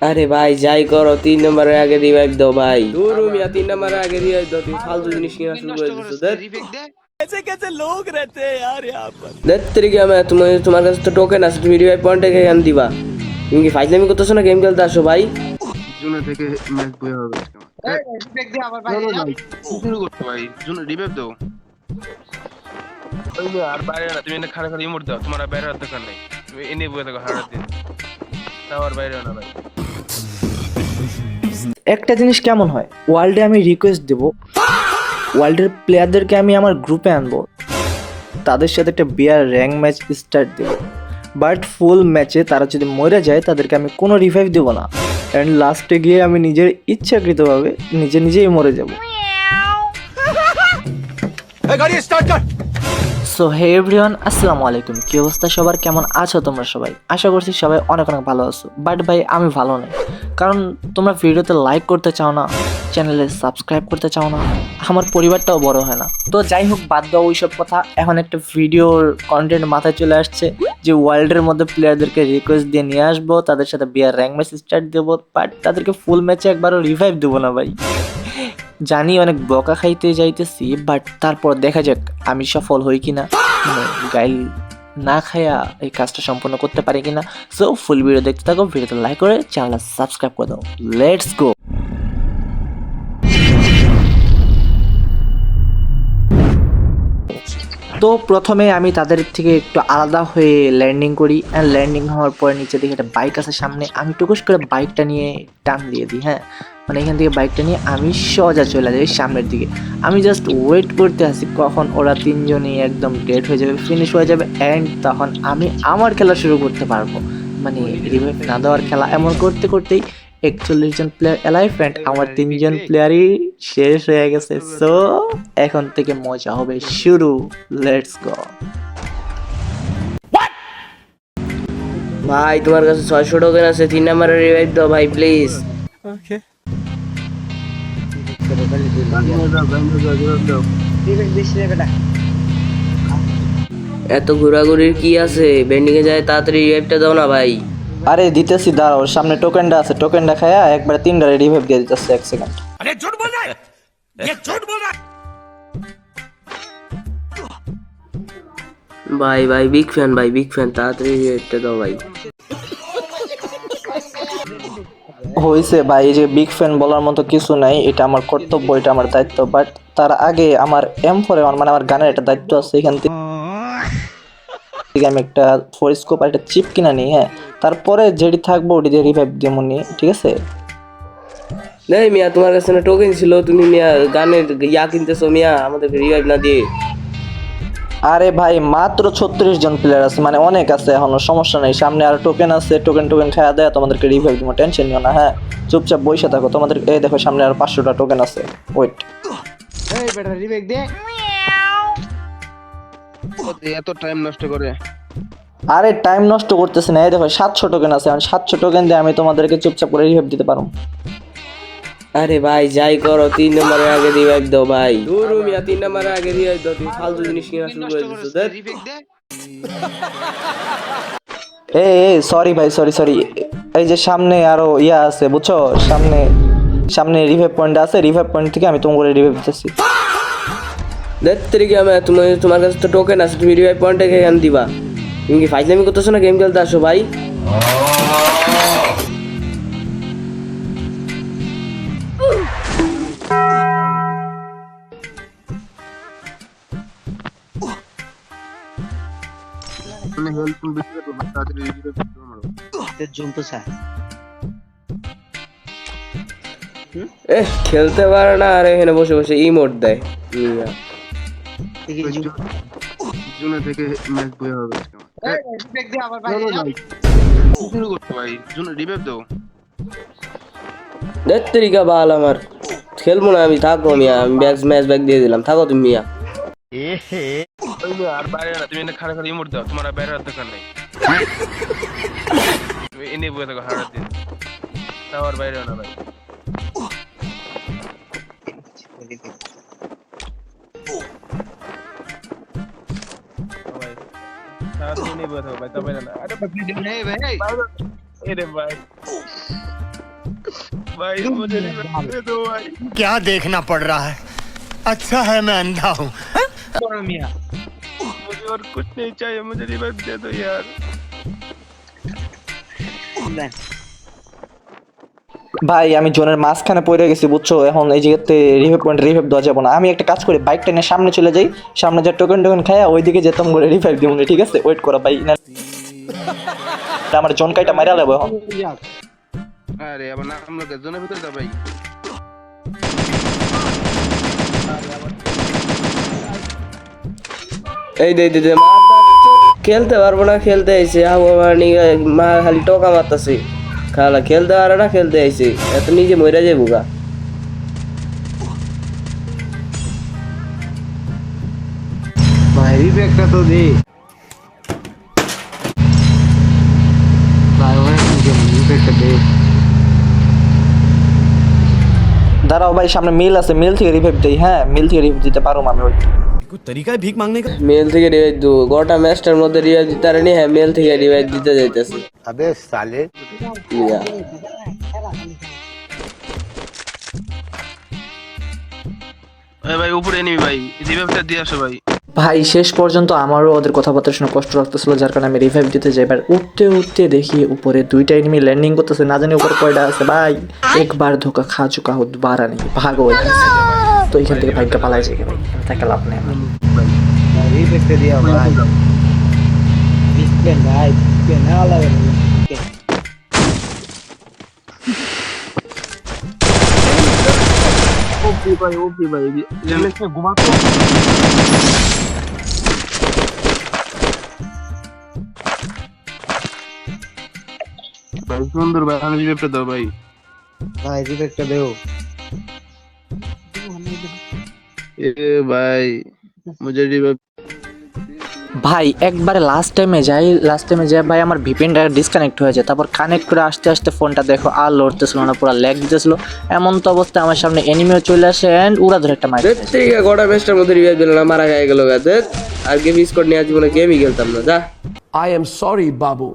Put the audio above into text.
আরে ভাই যাই করো 3 নম্বরের আগে রিভাইভ দাও ভাই। দূর মিয়া 3 নম্বরের আগে রিভাইভ দাও, তুমি ফালতু জিনিস কিনা শুরু করে দিছো। कैसे कैसे लोग रहते हैं यार यहाँ पर। দেত্রিকে আমি তোমার কাছে তো টোকেন আছে, তুমি রিভাইভ পয়েন্টে কেন দিবা? তুমি কি ফাইজলামি করতেছো না গেম খেলতে আসো ভাই? জুনে থেকে ম্যাচ বয়ে হবে আজকে আমার। শুরু করতে ভাই জুনে রিভাইভ দাও। ওই যে আর বাইরে না, তুমি এনে খাড়া খাড়া ইমোট দাও, তোমার আর বাইরে আর দরকার নাই, তুমি এনে বয়ে থাকো হারার দিন, তাও আর বাইরে না ভাই। একটা জিনিস কেমন হয়, ওয়ার্ল্ডে আমি রিকোয়েস্ট দেব, ওয়ার্ল্ডের প্লেয়ারদেরকে আমি আমার গ্রুপে আনবো, তাদের সাথে একটা বিয়ার র্যাঙ্ক ম্যাচ স্টার্ট দেব, বাট ফুল ম্যাচে তারা যদি মরে যায় তাদেরকে আমি কোনো রিভাইভ দেবো না, অ্যান্ড লাস্টে গিয়ে আমি নিজের ইচ্ছাকৃতভাবে নিজেই মরে যাব। সো হে এভরিওয়ান, আসসালামু আলাইকুম। কি অবস্থা সবার, কেমন আছো তোমরা সবাই? আশা করছি সবাই অনেক অনেক ভালো আছো, বাট ভাই আমি ভালো নেই, কারণ তোমরা ভিডিওতে লাইক করতে চাও না, চ্যানেলে সাবস্ক্রাইব করতে চাও না, আমার পরিবারটাও বড় হয় না। তো যাই হোক, বাদ দাও ওইসব কথা। এখন একটা ভিডিওর কন্টেন্ট মাথায় চলে আসছে যে ওয়ার্ল্ডের মধ্যে প্লেয়ারদেরকে রিকোয়েস্ট দিয়ে নিয়ে আসবো, তাদের সাথে বিয়ার র্যাঙ্ক ম্যাচ স্টার্ট দেবো, বাট তাদেরকে ফুল ম্যাচে একবারও রিভাইভ দেবো না ভাই। জানি অনেক বকা খাইতে যাইতেছি, বাট তারপর দেখা যাক আমি সফল হই কিনা, গাইল না খায়া এই কাজটা সম্পূর্ণ করতে পারি কিনা। সো ফুল ভিডিও দেখতে থাকো, ভিডিওতে লাইক করে চ্যানেলটা সাবস্ক্রাইব করে দাও। Let's go. তো প্রথমে আমি তাদের থেকে একটু আলাদা হয়ে ল্যান্ডিং করি, অ্যান্ড ল্যান্ডিং হওয়ার পরে নিচে দিকে একটা বাইক আছে সামনে, আমি টুকুস করে বাইকটা নিয়ে টান দিয়ে দিই। হ্যাঁ, মানে এখান থেকে বাইকটা নিয়ে আমি সোজা চলে যাই সামনের দিকে। আমি জাস্ট ওয়েট করতে আসি কখন ওরা তিনজনই একদম ডেড হয়ে যাবে, ফিনিশ হয়ে যাবে, অ্যান্ড তখন আমি আমার খেলা শুরু করতে পারবো, মানে রিভাইভ না দেওয়ার খেলা। এমন করতে করতেই 41 জন প্লেয়ার অ্যালাইভ, অ্যান্ড আমার 3 জন প্লেয়ারই শেষ হয়ে গেছে। সো এখন থেকে মজা হবে শুরু। Let's go. ভাই তোমার কাছে 600 টোকেন আছে, 3 নম্বরের রিভাইভ দাও ভাই প্লিজ। এত ঘোরাঘুরির কি আছে, বেন্ডিং এ যায়, তাড়াতাড়ি রিভাইভটা দাও না ভাই। আরে দিতেছি, দাঁড়াও, সামনে টোকেনটা আছে, টোকেনটা খায়া একবারে 3টা রিভাইভ দিয়ে দিতেছে। 1 সেকেন্ড। अरे झूठ बोल रहा है, ये झूठ बोल रहा है। ভাই ভাই বিগ ফ্যান, ভাই বিগ ফ্যান, তাড়াতাড়ি রিভাইভটা দাও ভাই। হয়েছে ভাই, এই যে বিগ ফ্যান বলার মতো কিছু নাই, এটা আমার কর্তব্য, এটা আমার দায়িত্ব, বাট তার আগে আমার M4 মানে আমার গানের একটা দায়িত্ব আছে। এখান থেকে আমি একটা 4 স্কোপ আর একটা চিপ কিনা নিই। হ্যাঁ, তারপরে যেটি থাকবো ওটি দিয়ে রিভাইভ দিয়ে মনে, ঠিক আছে? নেই মিয়া, তোমার কাছে না টোকেন ছিল, তুমি মিয়া গানের ইয়া কিনতেছো মিয়া, আমাদেরকে রিভাইভ না দিয়ে। আরে ভাই মাত্র 36 জন প্লেয়ার আছে, মানে অনেক আছে, এখনো সমস্যা নেই। সামনে আর টোকেন আছে, টোকেন খাওয়া দেয়, তোমাদেরকে রিভাইভ দিব, টেনশন নিও না। হ্যাঁ, চুপচাপ বসে থাকো, তোমাদের এই দেখো সামনে আর 500টা টোকেন আছে। ওয়েট, এই বেটা রিভাইভ দে। এত টাইম নষ্ট করে আরে টাইম নষ্ট করতেছে না, এই দেখো 700 টোকেন আছে, 700 টোকেন দিয়ে আমি তোমাদেরকে চুপচাপ করে রিভাইভ দিতে পারবো। আরে ভাই যাই করো 3 নম্বরের আগে রিভাইভ দাও ভাই। দূর মিয়া 3 নম্বরের আগে রিভাইভ দাও, তুমি ফালতু জিনিস কিনা শুরু করে দিছো। এই সরি ভাই, সরি। এই যে সামনে আরো ইয়া আছে বুঝছো, সামনে রিভাইভ পয়েন্ট আছে, রিভাইভ পয়েন্ট থেকে আমি তোমাকে রিভাইভ দিতেছি। দেত্রিকে আমি তোমার কাছে তো টোকেন আছে, তুমি রিভাইভ পয়েন্টে কেন দিবা? তুমি কি ফাইজলামি করতেছো না গেম খেলতে আসো ভাই? মানে হেল্প বেশি করে তাড়াতাড়ি রিভাইভ দাও মারো। খেলতে পারে না, আর এখানে বসে বসে ইমোট দেয় মিয়া। জুনে থেকে ম্যাচ বয়ে হবে আজকে আমার। শুরু করতে ভাই জুনে রিভাইভ দাও। দেত্রিকা বাল আমার, খেলবো না আমি, থাকো মিয়া, আমি ম্যাচ ব্যাক দিয়ে দিলাম, থাকো তুমি মিয়া। ওই যে আর বাইরে না, তুমি এনে খাড়া খাড়া ইমোট দাও, তোমার আর বাইরে আর দরকার নাই, তুমি এনে বয়ে থাকো হারার দিন, তাও আর বাইরে না ভাই। সারাদিন এনে বয়ে থাকো ভাই, তবে না। আরে ভাই, এই ভাই, এই রে ভাই। भाई मुझे रिवाइव दे दो भाई। क्या देखना पड़ रहा है? अच्छा है मैं अंधा हूँ। मुझे और कुछ नहीं चाहिए, मुझे रिवाइव दे दो यार। ভাই আমি জোনের মাঝখানে পড়ে গেছি বুঝছো, এখন এই জায়গাতে রিভাইভ দেওয়া যাবে না। আমি একটা কাজ করি, বাইকটা নিয়ে সামনে চলে যাই, সামনে যা টোকেন খায়া ওইদিকে যেতাম করে রিভাইভ দিব, ঠিক আছে? ওয়েট করো ভাই, না আমার জোন কাইটা মারা লাগবে এখন। अरे अब ना हम लोग जोन भीतर जा भाई। এই দে দে দে খেলতে পারবো না, খেলতে আইছি মা খালি টোকা মারতাছি, খালা খেলতে পারে না, খেলতে আইছি এত নিজে মইরা যাবো গা। भाई रिवेक्ट तो दे भाई, वो रिवेक्ट दे। দাঁড়াও ভাই, সামনে মিল আছে, মিল থেকে রিভাইভ দেই। হ্যাঁ মিল থেকে রিভাইভ দিতে পারো আমি। ওই कोई तरीका है भीख मांगने का? মেল থেকে রিভাইভ দু গোটা ম্যাচটার মধ্যে রিভাইভ দিতে পারেনি, হ্যাঁ মেল থেকে রিভাইভ দিতে যাইতেছে। अबे साले ইয়া अरे भाई ऊपर एनिमी भाई, रिवाइव दिया सो भाई। ভাই শেষ পর্যন্ত আমারও ওদের কথাবার্তা শুনে কষ্ট লাগতেছিল, যার কারণে আমি রিভাইভ দিতে যাই। এবার উঠতে উঠতে দেখি উপরে দুইটা এনিমি ল্যান্ডিং করতেছে, না জানি উপরে কয়টা আছে। ভাই একবার ধোকা খা চুকা হো, দুবারা নেই, ভাগো। তো এখান থেকে ভাগ্য পালাই যায় ভাই, একটা লাভ নেই আমার। रिवेक्ट दिया भाई। डिस्प्ले भाई, डिस्प्ले ना लगे। ओपी भाई जल्दी से घुमा तो। भाई सुंदर भाई हमें रिवेक्ट दो भाई। भाई रिवेक्ट दो। ए भाई मुझे रिवेक्ट। ভাই একবারে লাস্ট টাইমে যাই ভাই আমার ভিপিএনটা ডিসকানেক্ট হয়ে যায়, তারপর কানেক্ট করে আসতে আসতে ফোনটা দেখো আর লড়তেছিল না, পুরো ল্যাগ দিতেছিল। এমন তো অবস্থায় আমার সামনে এনিমিও চলে আসে এন্ড উড়া ধরে একটা মাইর। ঠিক আছে গোটা ম্যাচটার মধ্যে রিভাইভ দিল না, মারা গায়ে গেল গা। আর গেম স্কোর নিয়ে জীবনে গেমই খেলতাম না, যা। I am sorry, Babu.